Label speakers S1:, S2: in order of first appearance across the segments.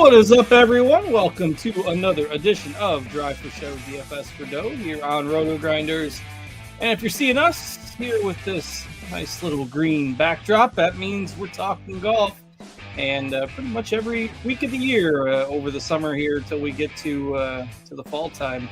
S1: What is up, everyone? Welcome to another edition of Drive for Show DFS for Dough here on RotoGrinders. And if you're seeing us here with this nice little green backdrop, that means we're talking golf. And pretty much every week of the year over the summer here until we get to the fall time,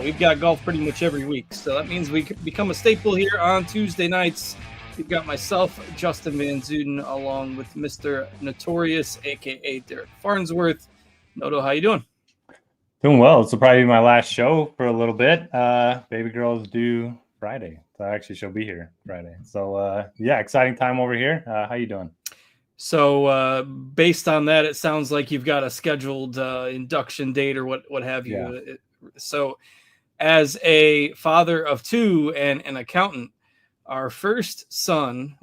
S1: we've got golf pretty much every week. So that means we become a staple here on Tuesday nights. We've got myself, Justin Van Zuiden, along with Mr. Notorious, a.k.a. Derek Farnsworth. Noto, how you doing?
S2: Doing well. This will probably be my last show for a little bit. Baby girl's due Friday. So actually, she'll be here Friday. So, yeah, exciting time over here. How you doing?
S1: So, based on that, it sounds like you've got a scheduled induction date or what have you. Yeah. So, as a father of two and an accountant, our first son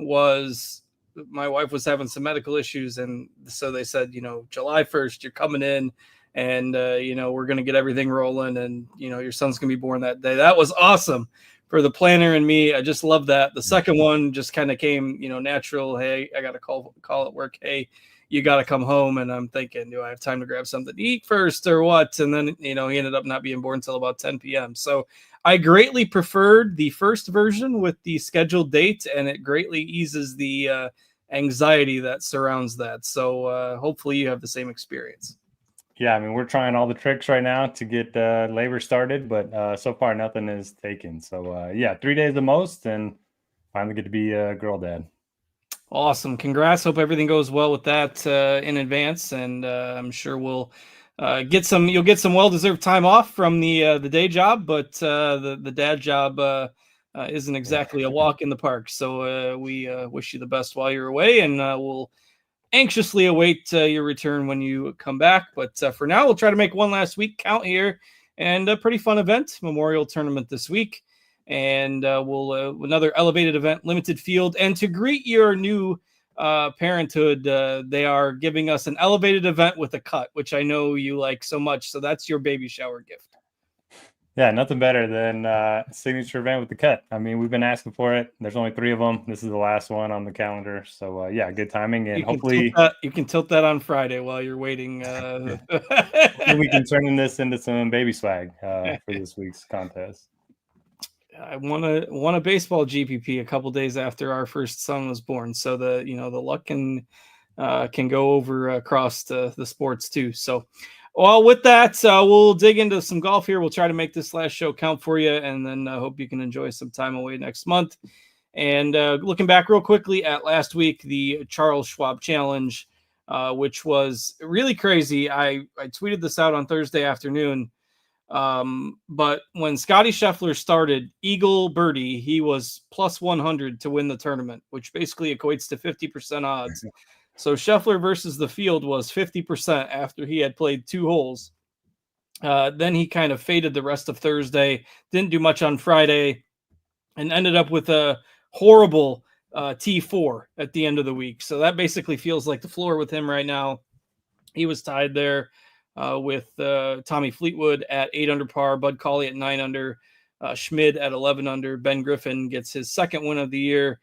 S1: my wife was having some medical issues. And so they said, July 1st, you're coming in and, we're going to get everything rolling and, your son's going to be born that day. That was awesome for the planner and me. I just love that. The second one just kind of came, natural. Hey, I got to call at work. Hey, you got to come home. And I'm thinking, do I have time to grab something to eat first or what? And then, he ended up not being born until about 10 p.m. So I greatly preferred the first version with the scheduled date, and it greatly eases the anxiety that surrounds that. So hopefully you have the same experience.
S2: Yeah, I mean, we're trying all the tricks right now to get labor started, but so far nothing is taken. So, yeah, 3 days the most, and finally get to be a girl dad.
S1: Awesome. Congrats. Hope everything goes well with that in advance, and I'm sure we'll you'll get some well-deserved time off from the day job, but the dad job isn't exactly a walk in the park. So we wish you the best while you're away, and we'll anxiously await your return when you come back. But for now, we'll try to make one last week count here, and a pretty fun event, Memorial Tournament this week, and we'll another elevated event, limited field, and to greet your new parenthood, they are giving us an elevated event with a cut, which I know you like so much. So that's your baby shower gift.
S2: Yeah, nothing better than a signature event with the cut. I mean, we've been asking for it. There's only 3 of them. This is the last one on the calendar. So, yeah, good timing. And hopefully
S1: you can tilt that on Friday while you're waiting.
S2: We can turn this into some baby swag for this week's contest.
S1: I won a baseball GPP a couple days after our first son was born. So the luck can go over across the sports too. So, well, with that, we'll dig into some golf here. We'll try to make this last show count for you, and then hope you can enjoy some time away next month. And looking back real quickly at last week, the Charles Schwab Challenge, which was really crazy. I tweeted this out on Thursday afternoon. But when Scotty Scheffler started Eagle Birdie, he was plus 100 to win the tournament, which basically equates to 50% odds. So Scheffler versus the field was 50% after he had played 2 holes. Then he kind of faded the rest of Thursday, didn't do much on Friday, and ended up with a horrible T4 at the end of the week. So that basically feels like the floor with him right now. He was tied there with Tommy Fleetwood at 8 under par, Bud Cauley at 9 under, Schmid at 11 under. Ben Griffin gets his second win of the year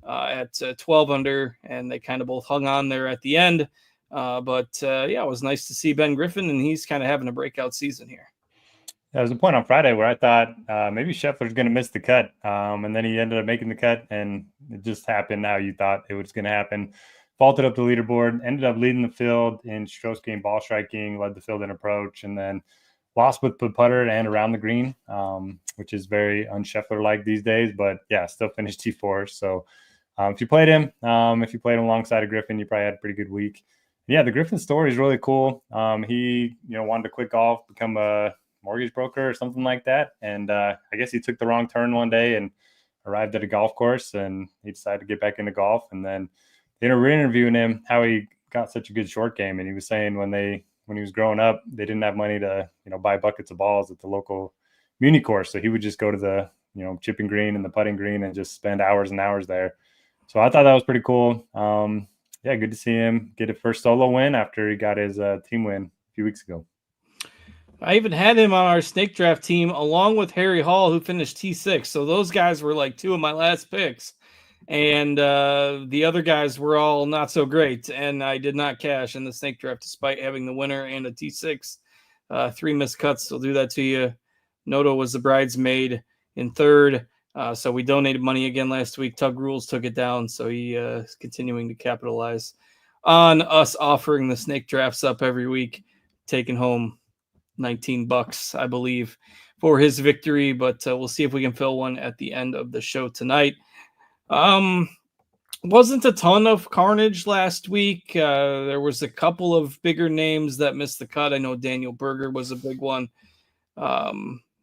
S1: at 12 under, and they kind of both hung on there at the end. But it was nice to see Ben Griffin, and he's kind of having a breakout season here.
S2: There was a point on Friday where I thought maybe Scheffler's going to miss the cut, and then he ended up making the cut, and it just happened how you thought it was going to happen. Vaulted up the leaderboard, ended up leading the field in stroke gain, ball striking, led the field in approach, and then lost with the putter and around the green, which is very un-Scheffler-like these days. But, yeah, still finished T4. So if you played him alongside of Griffin, you probably had a pretty good week. Yeah, the Griffin story is really cool. He, wanted to quit golf, become a mortgage broker or something like that. And I guess he took the wrong turn one day and arrived at a golf course, and he decided to get back into golf. And then they were interviewing him how he got such a good short game. And he was saying when he was growing up, they didn't have money to, buy buckets of balls at the local muni course. So he would just go to the, chipping green and the putting green and just spend hours and hours there. So I thought that was pretty cool. Good to see him get a first solo win after he got his team win a few weeks ago.
S1: I even had him on our snake draft team along with Harry Hall, who finished T6. So those guys were like 2 of my last picks. and the other guys were all not so great. And I did not cash in the snake draft despite having the winner and a T6. 3 missed cuts will do that to you. Noto was the bridesmaid in third. So we donated money again last week. Tug Rules took it down, so he is continuing to capitalize on us offering the snake drafts up every week, taking home $19, I believe, for his victory. But we'll see if we can fill one at the end of the show tonight. Wasn't a ton of carnage last week. There was a couple of bigger names that missed the cut. I know Daniel Berger was a big one.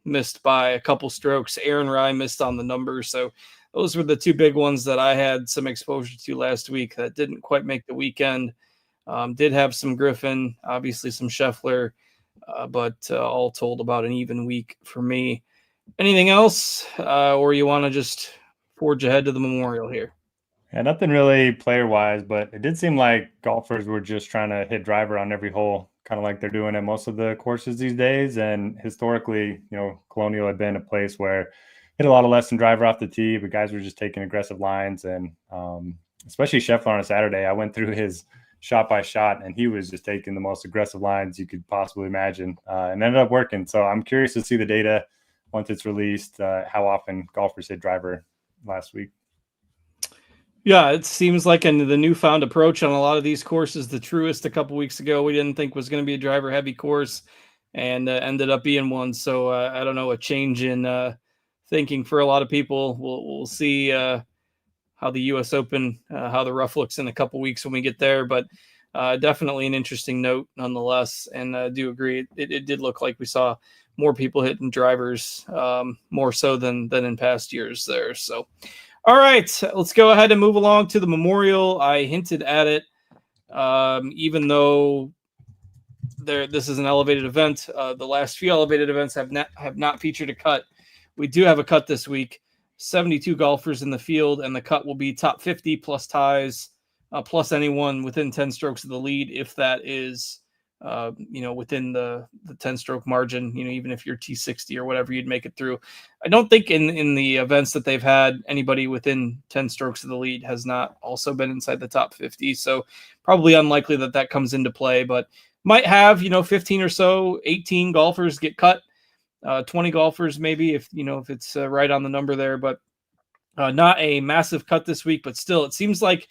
S1: Missed by a couple strokes. Aaron Rye missed on the numbers. So those were the 2 big ones that I had some exposure to last week that didn't quite make the weekend. Did have some Griffin, obviously some Scheffler, but all told about an even week for me. Anything else, or you want to just forge ahead to the Memorial here?
S2: Yeah, nothing really player-wise, but it did seem like golfers were just trying to hit driver on every hole, kind of like they're doing at most of the courses these days. And historically, Colonial had been a place where hit a lot of less than driver off the tee, but guys were just taking aggressive lines. And especially Scheffler on a Saturday, I went through his shot by shot, and he was just taking the most aggressive lines you could possibly imagine, and ended up working. So I'm curious to see the data once it's released, how often golfers hit driver last week.
S1: Yeah, it seems like the newfound approach on a lot of these courses. The Truist a couple weeks ago we didn't think was going to be a driver-heavy course, and ended up being one. So I don't know, a change in thinking for a lot of people. We'll see how the U.S. Open, how the rough looks in a couple weeks when we get there. But definitely an interesting note nonetheless. And I do agree, it did look like we saw more people hitting drivers, more so than in past years there. So. All right, let's go ahead and move along to the Memorial. I hinted at it, even though this is an elevated event. The last few elevated events have not featured a cut. We do have a cut this week. 72 golfers in the field, and the cut will be top 50 plus ties, plus anyone within 10 strokes of the lead, if that is within the 10-stroke margin, even if you're T60 or whatever, you'd make it through. I don't think in the events that they've had, anybody within 10 strokes of the lead has not also been inside the top 50. So probably unlikely that comes into play, but might have, 15 or so, 18 golfers get cut, 20 golfers maybe, if it's right on the number there, but not a massive cut this week. But still, it seems like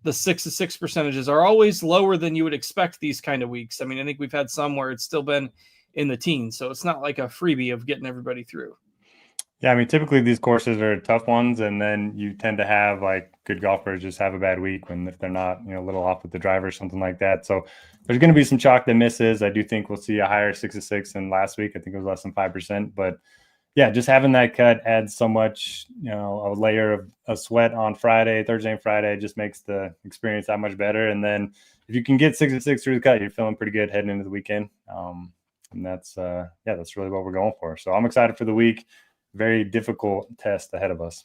S1: the 6-6 percentages are always lower than you would expect these kind of weeks. I mean, I think we've had some where it's still been in the teens, so it's not like a freebie of getting everybody through.
S2: Yeah, I mean, typically these courses are tough ones, and then you tend to have like good golfers just have a bad week if they're not, a little off with the driver or something like that. So there's going to be some chalk that misses. I do think we'll see a higher 6-6 than last week. I think it was less than 5%, but yeah, just having that cut adds so much, a layer of sweat on Thursday and Friday, just makes the experience that much better. And then if you can get 6-6 through the cut, you're feeling pretty good heading into the weekend. And that's really what we're going for. So I'm excited for the week. Very difficult test ahead of us.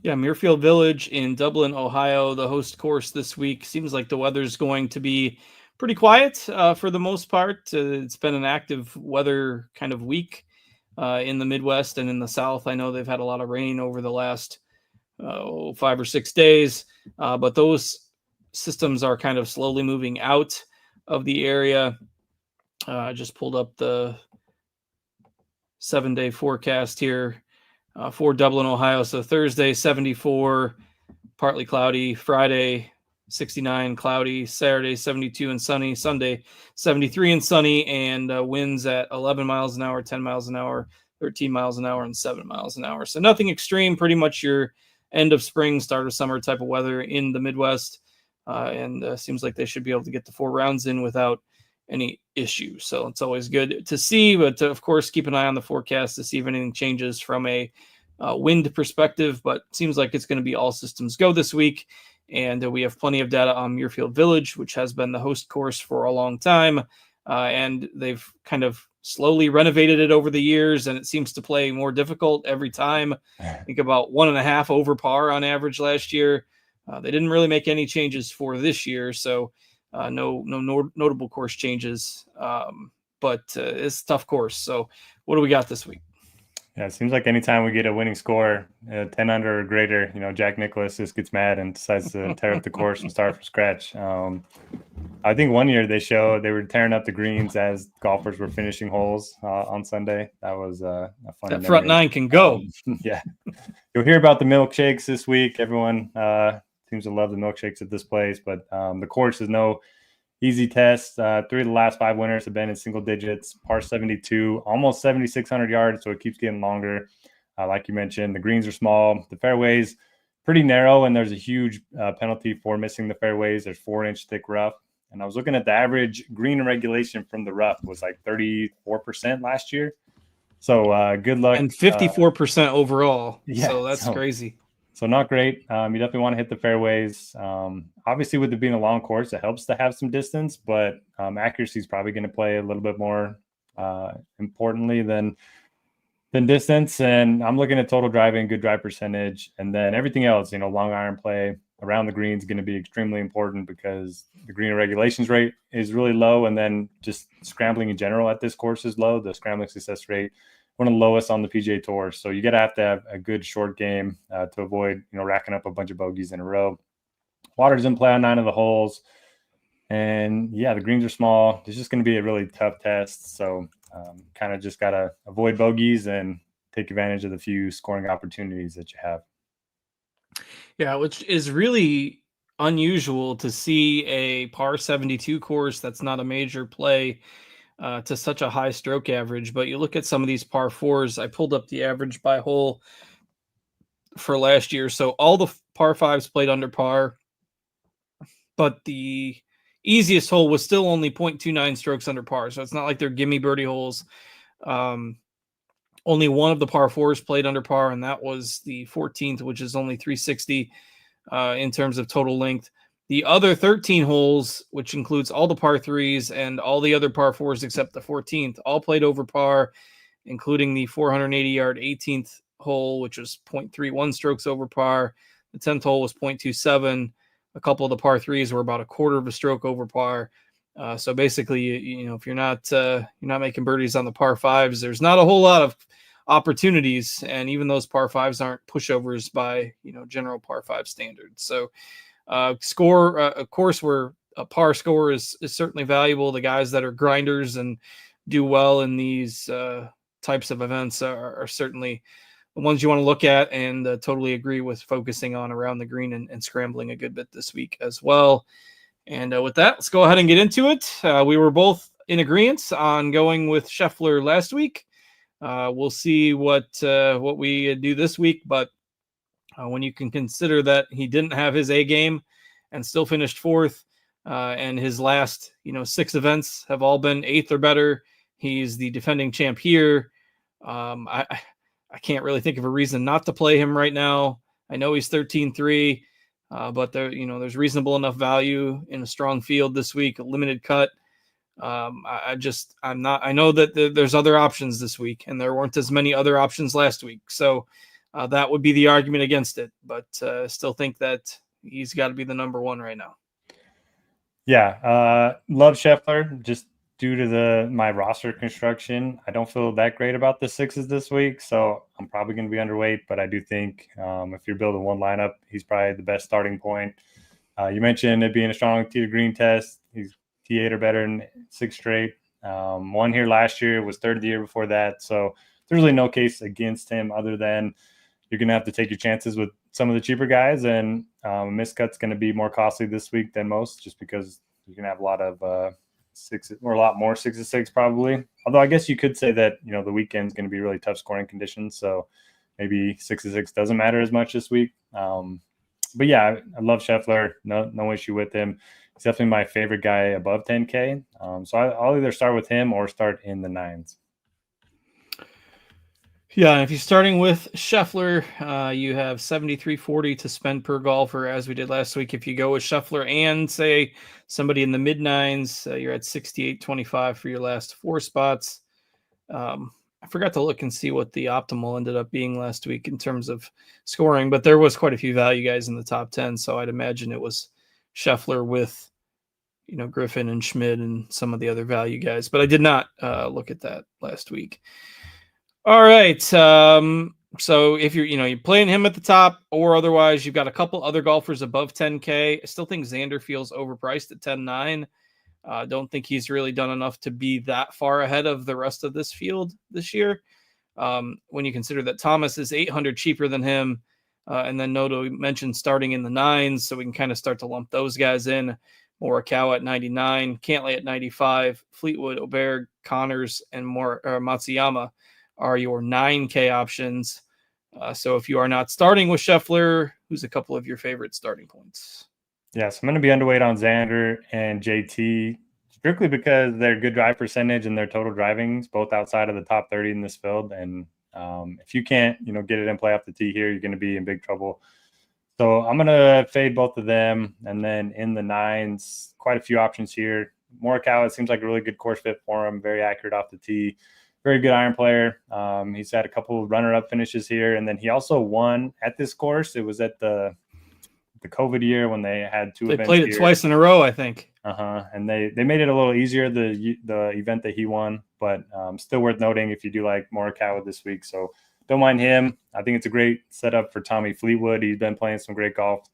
S1: Yeah, Muirfield Village in Dublin, Ohio, the host course this week. Seems like the weather's going to be pretty quiet for the most part. It's been an active weather kind of week. In the Midwest and in the South. I know they've had a lot of rain over the last 5 or 6 days, but those systems are kind of slowly moving out of the area. I just pulled up the 7-day forecast here for Dublin, Ohio. So Thursday, 74, partly cloudy. Friday, 69, cloudy. Saturday, 72 and sunny. Sunday, 73 and sunny, and winds at 11 miles an hour, 10 miles an hour, 13 miles an hour, and 7 miles an hour. So nothing extreme, pretty much your end of spring, start of summer type of weather in the Midwest. And seems like they should be able to get the 4 rounds in without any issue. So it's always good to see, but of course, keep an eye on the forecast to see if anything changes from a wind perspective, but seems like it's going to be all systems go this week. And we have plenty of data on Muirfield Village, which has been the host course for a long time. And they've kind of slowly renovated it over the years, and it seems to play more difficult every time. I think about 1.5 over par on average last year. They didn't really make any changes for this year, so no notable course changes. But it's a tough course. So what do we got this week?
S2: Yeah, it seems like anytime we get a winning score, 10 under or greater, Jack Nicklaus just gets mad and decides to tear up the course and start from scratch. I think one year they were tearing up the greens as golfers were finishing holes on Sunday. That was a funny
S1: That front
S2: memory.
S1: nine can go.
S2: Yeah. You'll hear about the milkshakes this week. Everyone seems to love the milkshakes at this place, but the course is no easy test. 3 of the last 5 winners have been in single digits, par 72, almost 7,600 yards, so it keeps getting longer. Like you mentioned, the greens are small. The fairways pretty narrow, and there's a huge penalty for missing the fairways. There's 4-inch thick rough. And I was looking at the average green in regulation from the rough was like 34% last year. So good luck.
S1: And 54% overall.
S2: Yeah,
S1: so that's crazy.
S2: So not great. You definitely want to hit the fairways. Obviously, with it being a long course, it helps to have some distance, but accuracy is probably going to play a little bit more importantly than distance. And I'm looking at total driving, good drive percentage, and then everything else. Long iron play around the green is going to be extremely important because the green regulations rate is really low, and then just scrambling in general at this course is low. The scrambling success rate, one of the lowest on the PGA Tour. So you got to have a good short game to avoid, racking up a bunch of bogeys in a row. Water's in play on 9 of the holes. And yeah, the greens are small. It's just going to be a really tough test. So kind of just got to avoid bogeys and take advantage of the few scoring opportunities that you have.
S1: Yeah, which is really unusual to see a par 72 course that's not a major play to such a high stroke average. But you look at some of these par 4s. I pulled up the average by hole for last year. So all the par 5s played under par, but the easiest hole was still only 0.29 strokes under par. So it's not like they're gimme birdie holes. Only one of the par 4s played under par, and that was the 14th, which is only 360 in terms of total length. The other 13 holes, which includes all the par 3s and all the other par 4s except the 14th, all played over par, including the 480-yard 18th hole, which was 0.31 strokes over par. The 10th hole was 0.27. A couple of the par 3s were about a quarter of a stroke over par. So basically, if you're not making birdies on the par 5s, there's not a whole lot of opportunities, and even those par 5s aren't pushovers by general par 5 standards. So a course where a par score is certainly valuable. The guys that are grinders and do well in these types of events are certainly the ones you want to look at, and totally agree with focusing on around the green and scrambling a good bit this week as well. And with that, let's go ahead and get into it. We were both in agreement on going with Scheffler last week. We'll see what we do this week, but when you can consider that he didn't have his A game and still finished 4th, and his last 6 events have all been 8th or better. He's the defending champ here. I can't really think of a reason not to play him right now. I know he's 13-3. But there's reasonable enough value in a strong field this week, a limited cut. I know that there's other options this week, and there weren't as many other options last week. So that would be the argument against it. But still think that he's got to be the number 1 right now.
S2: Yeah. Love Scheffler. Just due to my roster construction, I don't feel that great about the 6s this week, so I'm probably going to be underweight, but I do think if you're building one lineup, he's probably the best starting point. You mentioned it being a strong tee to green test. He's T8 or better in 6 straight. Won here last year, was 3rd the year before that, so there's really no case against him other than you're going to have to take your chances with some of the cheaper guys, and miscut's going to be more costly this week than most just because you're going to have a lot of 6 or a lot more 6-6 probably. Although I guess you could say that the weekend's going to be really tough scoring conditions, so maybe 6-6 doesn't matter as much this week. But yeah, I love Scheffler. No issue with him. He's definitely my favorite guy above 10K. So I'll either start with him or start in the 9s.
S1: Yeah, if you're starting with Scheffler, you have $73.40 to spend per golfer, as we did last week. If you go with Scheffler and say somebody in the mid 9s, you're at $68.25 for your last 4 spots. I forgot to look and see what the optimal ended up being last week in terms of scoring, but there was quite a few value guys in the top 10, so I'd imagine it was Scheffler with Griffin and Schmidt and some of the other value guys, but I did not look at that last week. All right. So if you're playing him at the top, or otherwise you've got a couple other golfers above 10K. I still think Xander feels overpriced at 10.9. Don't think he's really done enough to be that far ahead of the rest of this field this year. When you consider that Thomas is 800 cheaper than him, and then Noto mentioned starting in the nines, so we can kind of start to lump those guys in. Morikawa at 99, Cantlay at 95, Fleetwood, Oberg, Connors, and Matsuyama are your 9K options. So if you are not starting with Scheffler, who's a couple of your favorite starting points?
S2: Yes, I'm going to be underweight on Xander and JT strictly because their good drive percentage and their total drivings both outside of the top 30 in this field. And if you can't, get it and play off the tee here, you're going to be in big trouble. So I'm going to fade both of them. And then in the nines, quite a few options here. Morikawa, it seems like a really good course fit for him. Very accurate off the tee. Very good iron player. He's had a couple of runner-up finishes here. And then he also won at this course. It was at the COVID year when they had two events.
S1: They played it twice in a row, I think.
S2: And they made it a little easier, the event that he won. But still worth noting if you do like Morikawa this week. So don't mind him. I think it's a great setup for Tommy Fleetwood. He's been playing some great golf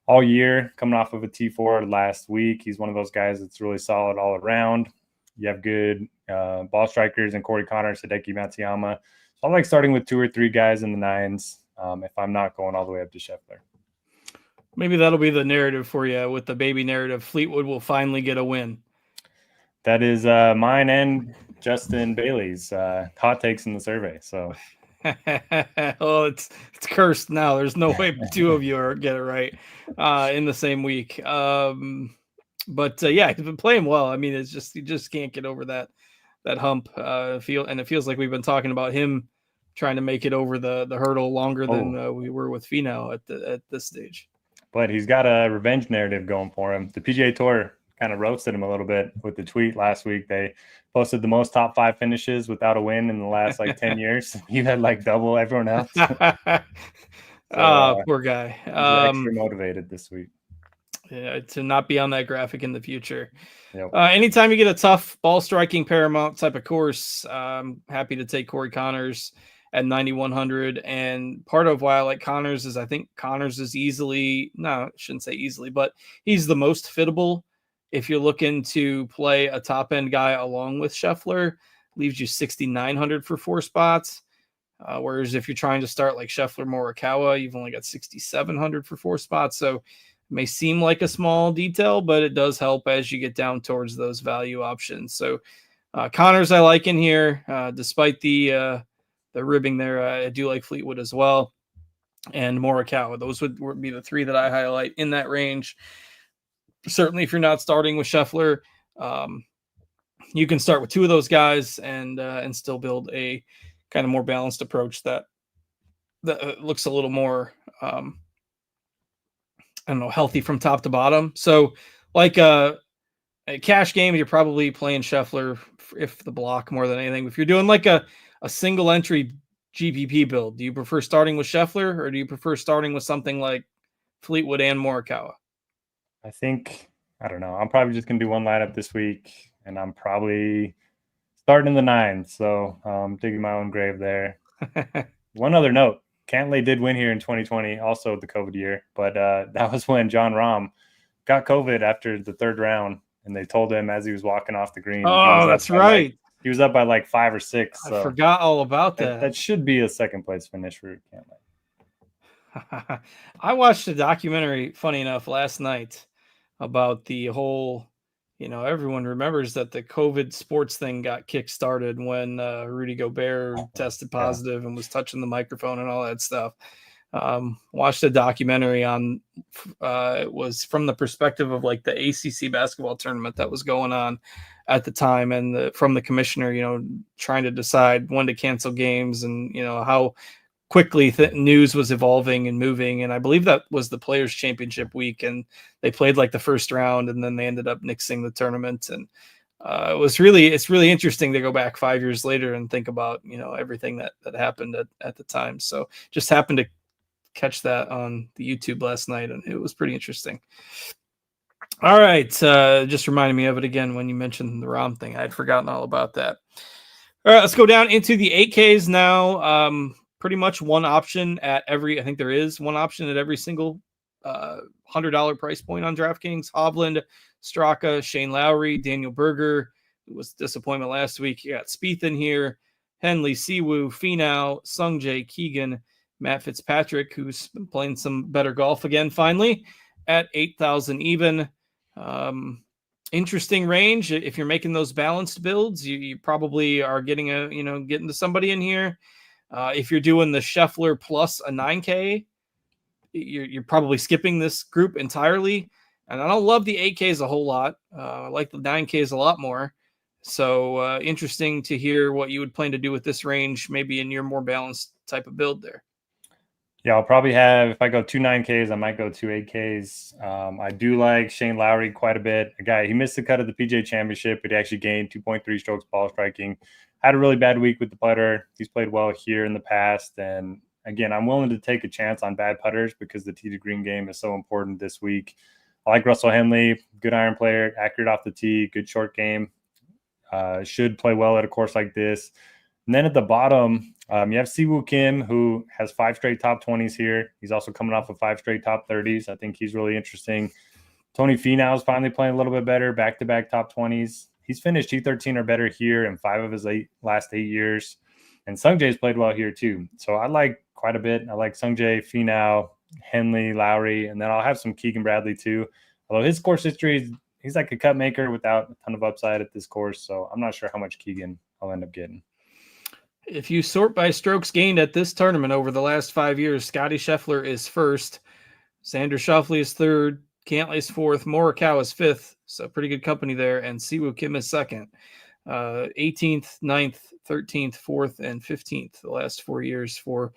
S2: all year, coming off of a T4 last week. He's one of those guys that's really solid all around. You have good ball strikers and Corey Connors, Hideki Matsuyama. So I like starting with 2 or 3 guys in the nines if I'm not going all the way up to Scheffler.
S1: Maybe that'll be the narrative for you with the baby narrative. Fleetwood will finally get a win.
S2: That is mine and Justin Bailey's hot takes in the survey. So,
S1: well, it's cursed now. There's no way 2 of you get it right in the same week. But yeah, he's been playing well. I mean, it's just you just can't get over that hump. It feels like we've been talking about him trying to make it over the hurdle longer than we were with Finau at this stage.
S2: But he's got a revenge narrative going for him. The PGA Tour kind of roasted him a little bit with the tweet last week. They posted the most top 5 finishes without a win in the last 10 years. He had double everyone else.
S1: Poor guy.
S2: He's extra motivated this week.
S1: Yeah, to not be on that graphic in the future.
S2: Yep.
S1: Anytime you get a tough ball striking paramount type of course, I'm happy to take Corey Connors at 9,100. And part of why I like Connors is I think Connors is I shouldn't say easily, but he's the most fittable. If you're looking to play a top end guy along with Scheffler, leaves you 6,900 for 4 spots. Whereas if you're trying to start like Scheffler, Morikawa, you've only got 6,700 for 4 spots. So it may seem like a small detail, but it does help as you get down towards those value options. So Connors I like in here, despite the ribbing there. I do like Fleetwood as well, and Morikawa. Those would be the 3 that I highlight in that range. Certainly, if you're not starting with Scheffler, you can start with 2 of those guys and still build a kind of more balanced approach that looks a little more, healthy from top to bottom. So, like a cash game, you're probably playing Scheffler if the block more than anything. If you're doing like a single entry GPP build, do you prefer starting with Scheffler or do you prefer starting with something like Fleetwood and Morikawa?
S2: I don't know. I'm probably just going to do one lineup this week, and I'm probably starting in the nines. So I'm digging my own grave there. One other note, Cantlay did win here in 2020, also the COVID year, but that was when John Rahm got COVID after the 3rd round, and they told him as he was walking off the green.
S1: Oh, that's right.
S2: He was up by 5 or 6. So
S1: I forgot all about that.
S2: That should be a 2nd place finish for
S1: Cantlay. I watched a documentary, funny enough, last night about the whole, everyone remembers that the COVID sports thing got kick-started when Rudy Gobert tested positive and was touching the microphone and all that stuff. Watched a documentary on, it was from the perspective of the ACC basketball tournament that was going on at the time, and from the commissioner, trying to decide when to cancel games and, how quickly news was evolving and moving. And I believe that was the Players Championship week, and they played the first round, and then they ended up nixing the tournament. And it's really interesting to go back 5 years later and think about, everything that happened at the time. So just happened to catch that on the YouTube last night, and it was pretty interesting. All right. Just reminded me of it again when you mentioned the ROM thing. I'd forgotten all about that. All right, let's go down into the 8Ks now. Pretty much one option at every, I think there is one option at every single $100 price point on DraftKings. Hovland, Straka, Shane Lowry, Daniel Berger, who was a disappointment last week. You got Spieth in here, Henley, Siwoo, Finau, Sungjae, Keegan, Matt Fitzpatrick, who's been playing some better golf again finally, at 8,000 even. Interesting range. If you're making those balanced builds, you probably are getting getting to somebody in here. If you're doing the Scheffler plus a 9K, you're probably skipping this group entirely. And I don't love the 8Ks a whole lot. I like the 9Ks a lot more. So interesting to hear what you would plan to do with this range, maybe in your more balanced type of build there.
S2: Yeah, I'll probably have, if I go 2 9Ks, I might go 2 8Ks. I do like Shane Lowry quite a bit. A guy, he missed the cut of the PGA Championship, but he actually gained 2.3 strokes ball striking. Had a really bad week with the putter. He's played well here in the past. And again, I'm willing to take a chance on bad putters because the tee to green game is so important this week. I like Russell Henley, good iron player, accurate off the tee, good short game. Should play well at a course like this. And then at the bottom, you have Siwoo Kim, who has 5 straight top 20s here. He's also coming off of 5 straight top 30s. I think he's really interesting. Tony Finau is finally playing a little bit better, back-to-back top 20s. He's finished T13 or better here in 5 of his last 8 years. And Sungjae's played well here too. So I like quite a bit. I like Sungjae, Finau, Henley, Lowry, and then I'll have some Keegan Bradley too. Although his course history, he's like a cut maker without a ton of upside at this course. So I'm not sure how much Keegan I'll end up getting.
S1: If you sort by strokes gained at this tournament over the last 5 years, Scotty Scheffler is first, Xander Schauffele is third, Cantlay is fourth, Morikawa is fifth, so pretty good company there, and Siwoo Kim is second. 18th, 9th, 13th, 4th, and 15th the last 4 years for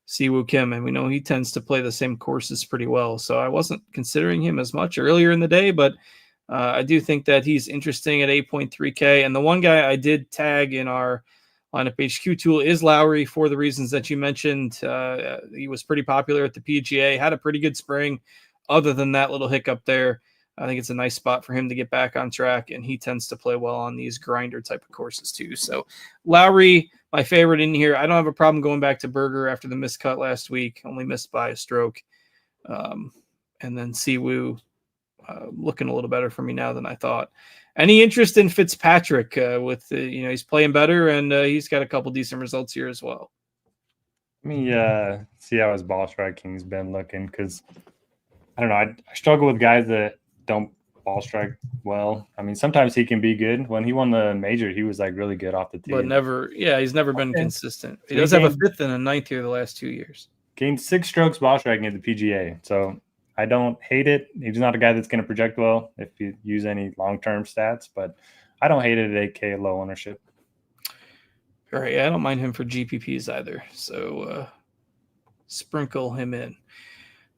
S1: Siwoo Kim, and we know he tends to play the same courses pretty well, so I wasn't considering him as much earlier in the day, but I do think that he's interesting at 8.3K, and the one guy I did tag in our lineup HQ tool is Lowry for the reasons that you mentioned. He was pretty popular at the PGA, had a pretty good spring. Other than that little hiccup there, I think it's a nice spot for him to get back on track, and he tends to play well on these grinder type of courses too. So Lowry, my favorite in here. I don't have a problem going back to Berger after the missed cut last week, only missed by a stroke. And then Siwoo looking a little better for me now than I thought. Any interest in Fitzpatrick he's playing better and he's got a couple decent results here as well.
S2: Let me see how his ball striking's been looking, because I don't know. I struggle with guys that don't ball strike well. I mean, sometimes he can be good. When he won the major, he was like really good off the tee.
S1: But he's never been consistent. He does have a 5th and a 9th here the last 2 years.
S2: Gained 6 strokes ball striking at the PGA. So I don't hate it. He's not a guy that's going to project well if you use any long-term stats, but I don't hate it at 8K low ownership.
S1: All right, yeah, I don't mind him for GPPs either. So sprinkle him in.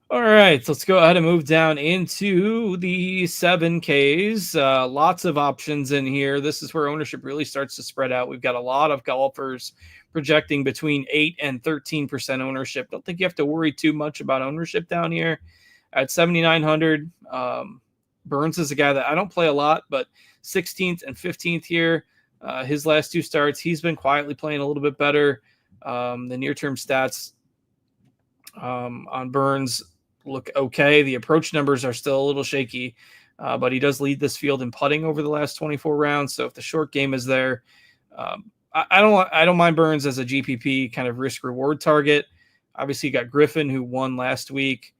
S1: All right, let's go ahead and move down into the 7Ks. Lots of options in here. This is where ownership really starts to spread out. We've got a lot of golfers projecting between 8 and 13% ownership. Don't think you have to worry too much about ownership down here. At 7,900, Burns is a guy that I don't play a lot, but 16th and 15th here. His last 2 starts, he's been quietly playing a little bit better. The near-term stats on Burns look okay. The approach numbers are still a little shaky, but he does lead this field in putting over the last 24 rounds. So if the short game is there, I don't mind Burns as a GPP kind of risk-reward target. Obviously, you got Griffin, who won last week.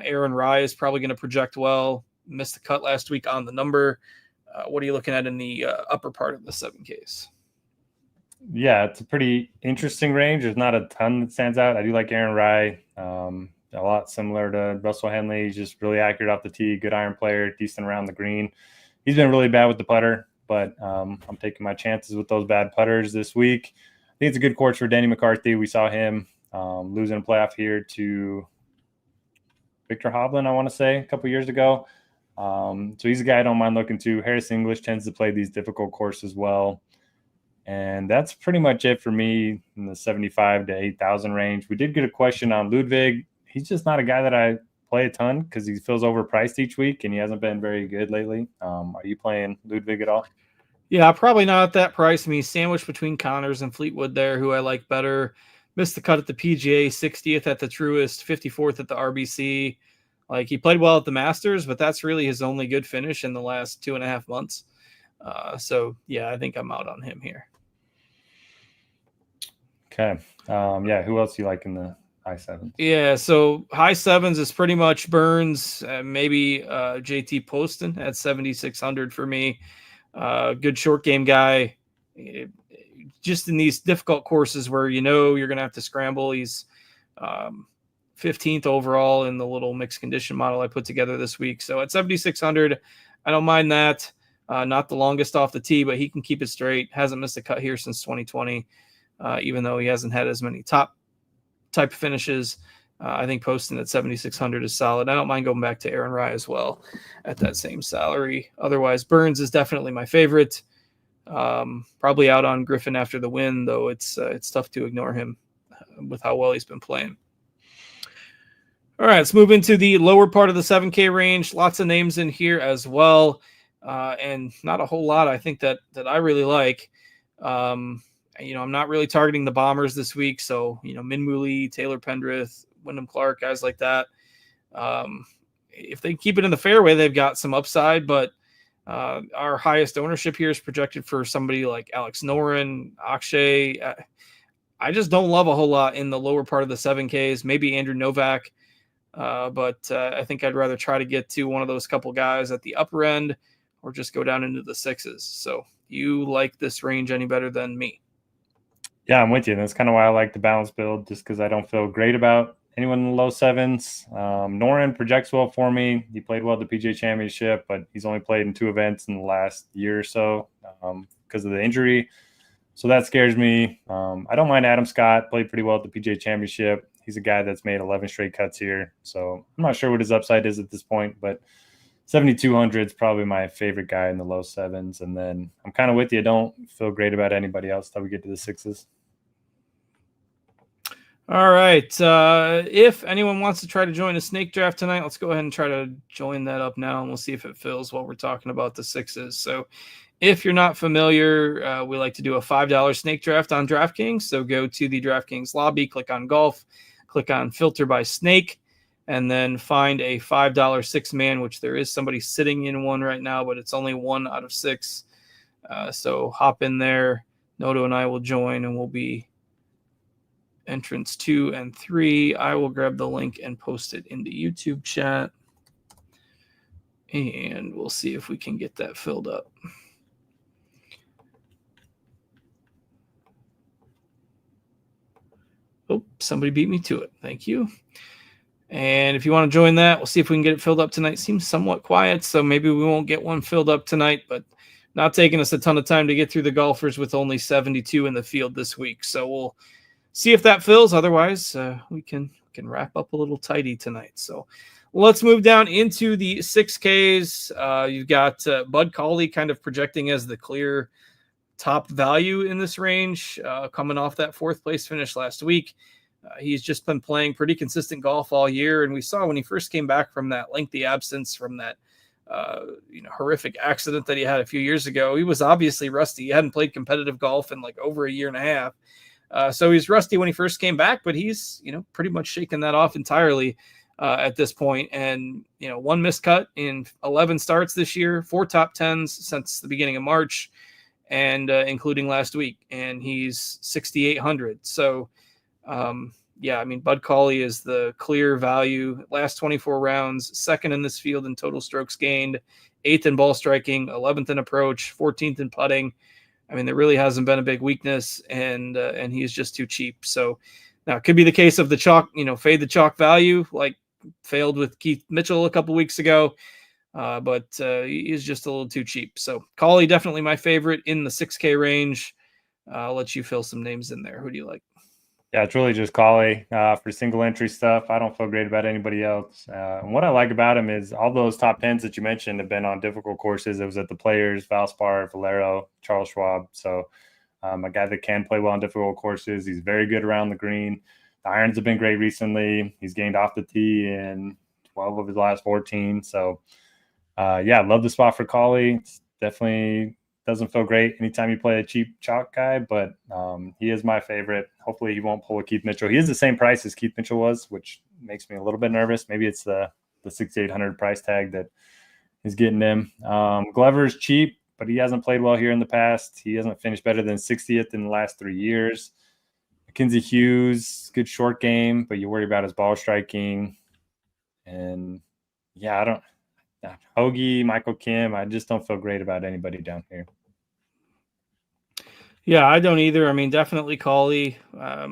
S1: Aaron Rye is probably going to project well. Missed the cut last week on the number. What are you looking at in the upper part of the 7Ks?
S2: Yeah, it's a pretty interesting range. There's not a ton that stands out. I do like Aaron Rye. A lot similar to Russell Henley. He's just really accurate off the tee, good iron player, decent around the green. He's been really bad with the putter, but I'm taking my chances with those bad putters this week. I think it's a good course for Denny McCarthy. We saw him losing a playoff here to Victor Hovland, I want to say, a couple years ago. So he's a guy I don't mind looking to. Harris English tends to play these difficult courses well. And that's pretty much it for me in the 75 to 8,000 range. We did get a question on Ludwig. He's just not a guy that I play a ton because he feels overpriced each week and he hasn't been very good lately. Are you playing Ludwig at all?
S1: Yeah, probably not at that price. I mean, sandwiched between Connors and Fleetwood there, who I like better. Missed the cut at the PGA, 60th at the Truist, 54th at the RBC. Like, he played well at the Masters, but that's really his only good finish in the last 2.5 months. So, yeah, I think I'm out on him here.
S2: Okay. Yeah, who else do you like in the high sevens?
S1: Yeah, so high sevens is pretty much Burns, maybe JT Poston at 7,600 for me. Good short game guy. Just in these difficult courses where you're going to have to scramble. He's 15th overall in the little mixed condition model I put together this week. So at 7,600, I don't mind that. Not the longest off the tee, but he can keep it straight. Hasn't missed a cut here since 2020, even though he hasn't had as many top type of finishes. I think Poston at 7,600 is solid. I don't mind going back to Aaron Rye as well at that same salary. Otherwise, Burns is definitely my favorite. Probably out on Griffin after the win, though it's tough to ignore him with how well he's been playing. All right, let's move into the lower part of the 7K range. Lots of names in here as well, and not a whole lot I think that I really like. I'm not really targeting the bombers this week, so Minwoo Lee, Taylor Pendrith, Wyndham Clark, guys like that. If they keep it in the fairway, they've got some upside, but our highest ownership here is projected for somebody like Alex Noren, Akshay. I just don't love a whole lot in the lower part of the 7Ks, maybe Andrew Novak, but I think I'd rather try to get to one of those couple guys at the upper end or just go down into the sixes. So you like this range any better than me?
S2: Yeah, I'm with you. That's kind of why I like the balance build, just because I don't feel great about anyone in the low sevens. Noren projects well for me. He played well at the PGA Championship, but he's only played in 2 events in the last year or so because of the injury. So that scares me. I don't mind Adam Scott. Played pretty well at the PGA Championship. He's a guy that's made 11 straight cuts here. So I'm not sure what his upside is at this point, but 7,200 is probably my favorite guy in the low sevens. And then I'm kind of with you. I don't feel great about anybody else till we get to the sixes.
S1: All right. If anyone wants to try to join a snake draft tonight, let's go ahead and try to join that up now, and we'll see if it fills while we're talking about the sixes. So if you're not familiar, we like to do a $5 snake draft on DraftKings. So go to the DraftKings lobby, click on golf, click on filter by snake, and then find a $5 6-man, which there is somebody sitting in one right now, but it's only 1 out of 6. So hop in there. Noto and I will join, and we'll be entrance 2 and 3. I will grab the link and post it in the YouTube chat, and we'll see if we can get that filled up. Oh, somebody beat me to it. Thank you. And if you want to join that, we'll see if we can get it filled up tonight. Seems somewhat quiet, so maybe we won't get one filled up tonight, but not taking us a ton of time to get through the golfers with only 72 in the field this week. So we'll see if that fills. Otherwise, we can wrap up a little tidy tonight. So let's move down into the 6Ks. You've got Bud Cauley kind of projecting as the clear top value in this range, coming off that 4th place finish last week. He's just been playing pretty consistent golf all year, and we saw when he first came back from that lengthy absence from that horrific accident that he had a few years ago, he was obviously rusty. He hadn't played competitive golf in like over a year and a half. So he's rusty when he first came back, but he's, pretty much shaken that off entirely at this point. And, 1 missed cut in 11 starts this year, 4 top 10s since the beginning of March, and including last week. And he's 6,800. So, Bud Cauley is the clear value. Last 24 rounds, 2nd in this field in total strokes gained, 8th in ball striking, 11th in approach, 14th in putting. I mean, there really hasn't been a big weakness, and he's just too cheap. So now it could be the case of the chalk, fade the chalk value, like failed with Keith Mitchell a couple weeks ago, but he's just a little too cheap. So Cauley definitely my favorite in the 6K range. I'll let you fill some names in there. Who do you like?
S2: Yeah, it's really just Cauley for single entry stuff. I don't feel great about anybody else. And what I like about him is all those top 10s that you mentioned have been on difficult courses. It was at the Players, Valspar, Valero, Charles Schwab. So a guy that can play well on difficult courses. He's very good around the green. The irons have been great recently. He's gained off the tee in 12 of his last 14. So, love the spot for Cauley. It's definitely doesn't feel great anytime you play a cheap chalk guy, but he is my favorite. Hopefully he won't pull a Keith Mitchell. He is the same price as Keith Mitchell was, which makes me a little bit nervous. Maybe it's the 6,800 price tag that is getting him. Glover's cheap, but he hasn't played well here in the past. He hasn't finished better than 60th in the last 3 years. Mackenzie Hughes, good short game, but you worry about his ball striking. And yeah, Hoagie, Michael Kim, I just don't feel great about anybody down here.
S1: Yeah, I don't either. I mean, definitely Cauley. I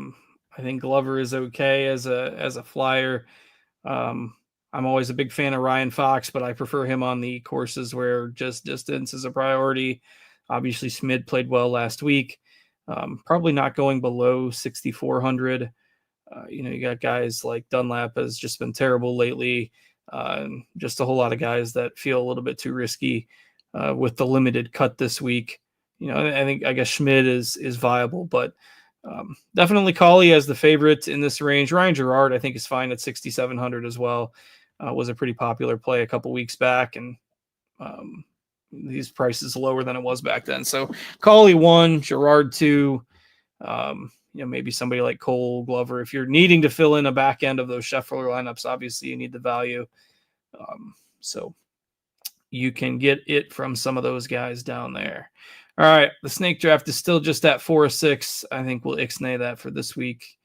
S1: think Glover is okay as a flyer. I'm always a big fan of Ryan Fox, but I prefer him on the courses where just distance is a priority. Obviously, Smid played well last week. Probably not going below 6,400. You got guys like Dunlap has just been terrible lately. Just a whole lot of guys that feel a little bit too risky with the limited cut this week. I guess Schmid is viable, but definitely Cauley as the favorite in this range. Ryan Gerard, I think, is fine at 6,700 as well. Was a pretty popular play a couple weeks back, and these prices lower than it was back then. So Cauley 1, Gerard 2. Maybe somebody like Cole, Glover. If you're needing to fill in a back end of those Scheffler lineups, obviously you need the value. So you can get it from some of those guys down there. All right, the snake draft is still just at 4 or 6. I think we'll ixnay that for this week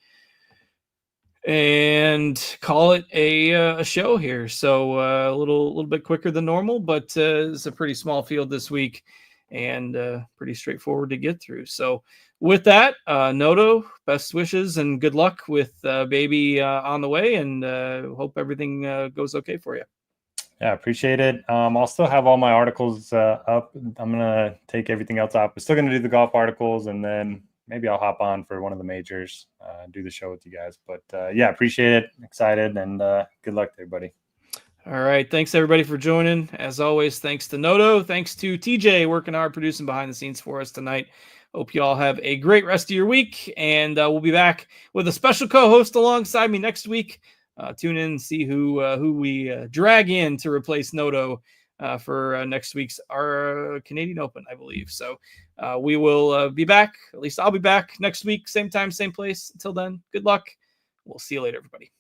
S1: and call it a show here. So a little bit quicker than normal, but it's a pretty small field this week and pretty straightforward to get through. So with that, Noto, best wishes and good luck with baby on the way, and hope everything goes okay for you.
S2: Yeah, appreciate it. I'll still have all my articles up. I'm going to take everything else off. We're still going to do the golf articles, and then maybe I'll hop on for one of the majors, do the show with you guys. But yeah, appreciate it. Excited, and good luck to everybody.
S1: All right. Thanks, everybody, for joining. As always, thanks to Noto. Thanks to TJ working hard, producing behind the scenes for us tonight. Hope you all have a great rest of your week, and we'll be back with a special co-host alongside me next week. Tune in and see who we drag in to replace Noto for next week's our Canadian Open, I believe. So we will be back. At least I'll be back next week, same time, same place. Until then, good luck. We'll see you later, everybody.